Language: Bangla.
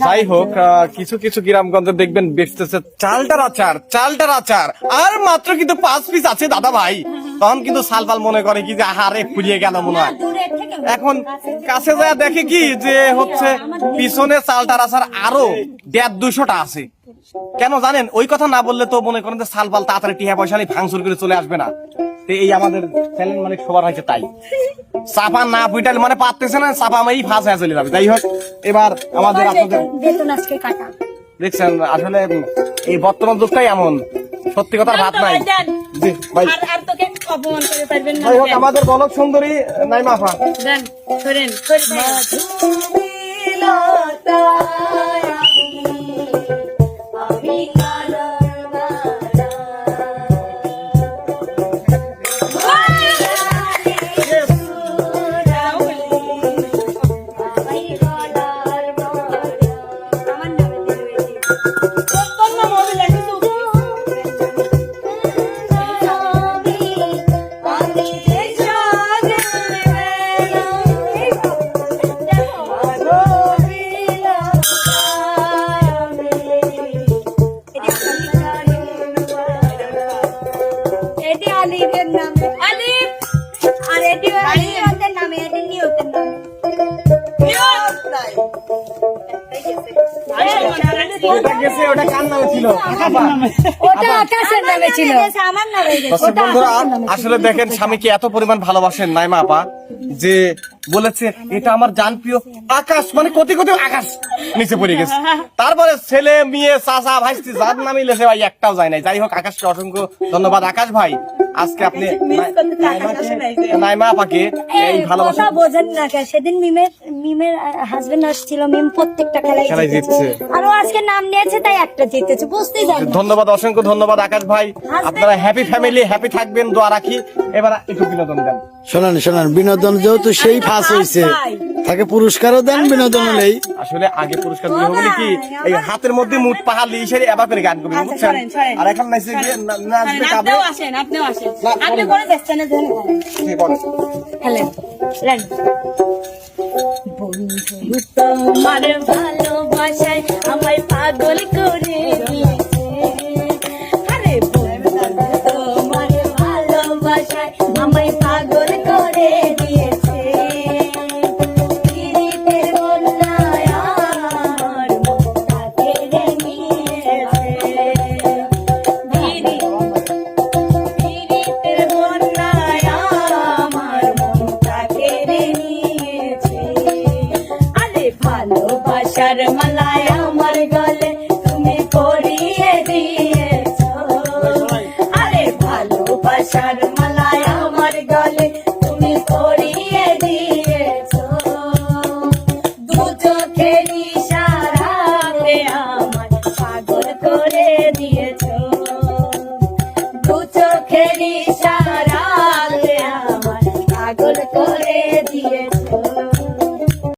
যাই হোক, কিছু কিছু গ্রামগঞ্জে দেখবেন বেচতেছে চালটার আচার আর মাত্র কিন্তু 5 পিস আছে দাদা ভাই। তখন কিন্তু সালপাল মনে করে কি যে আহারে ফুরিয়ে গেল মনে হয়। এখন কাছে যায় দেখে কি যে হচ্ছে পিছনে চালটার আচার আরো 150-200টা আছে। কেন জানেন? ওই কথা না বললে তো মনে করেন যে সালপাল তাড়াতাড়ি টিহা পয়সা নিয়ে ভাঙচুর করে চলে আসবে না। এই আমাদের চ্যালেঞ্জ মানে সবার হয়েছে তাই। চাপা না ফুটালে মানে পারতেছে না, চাপা আমি ফাঁস হয়ে চলে যাবে। যাই হোক, এবার আমাদের আপনাদের দেখছেন আসলে এই বর্তমান যুগটাই এমন, সত্যি কথার ভাত নাই। জি ভাই, যাই হোক আমাদের বলক সুন্দরী নাইমা আপা আসলে দেখেন স্বামীকে এত পরিমাণ ভালোবাসেন নাইমা আপা যে বলেছে এটা আমার জান প্রিয় আকাশ, মানে কোটি কোটি আকাশ নিচে পড়ে গেছে। তারপরে ছেলে মেয়ে চাচা ভাইস্তি যার নামে লেছে ভাই একটাও যায় নাই। যাই হোক আকাশকে অসংখ্য ধন্যবাদ। আকাশ ভাই আজকে আপনি নাইমা আপাকে এই ভালোবাসা বোঝেন না। সেদিন মিমের হাজবেন্ড আসছিল, মিম প্রত্যেকটা খেলাই জিতছে, আর ও আজকে নাম নিয়েছে তাই একটা জিতেছে, বুঝতেই জানি। ধন্যবাদ, অসংখ্য ধন্যবাদ আকাশ ভাই। আপনারা হ্যাপি ফ্যামিলি, হ্যাপি থাকবেন, দোয়া রাখি। এবার একটু বিনোদন দেন। শোনান বিনোদন যেহেতু সেই ফাঁস হয়েছে, তাকে পুরস্কারও দেন, বিনোদন নেই। আসলে আগে পুরস্কার দিলে হবে কি এই হাতের মধ্যে মুঠ পাহাড় লিয়ে সেরে এবার করে গান করবে, বুঝছেন? আর এখন নাইছে গিয়ে নাচবে কাবে। আপনিও আসেন আপনি করে দেখছেন না জানেন। হ্যালো বন্ধু তোমার ভালোবাসায় আমায় পাগল করে দিয়েছে। আরে বন্ধু তোমার ভালোবাসায় আমায় পাগল করে দিয়েছে। পীড়িতের বন্যায় আমার মনটা কেড়ে নিয়েছে। পীড়িতের বন্যায় আমার মনটা কেড়ে নিয়েছে। আরে ভালোবাসার মালায় আমার গলে তুমি পরিয়ে দিয়েছো। আরে ভালোবাসার মালায় আমার গলে তুমি পরিয়ে দিয়েছো। দু চোখের ইশারাতে আমার পাগল করে দিয়েছো। দু চোখের ইশারাতে আমার পাগল করে দিয়েছো।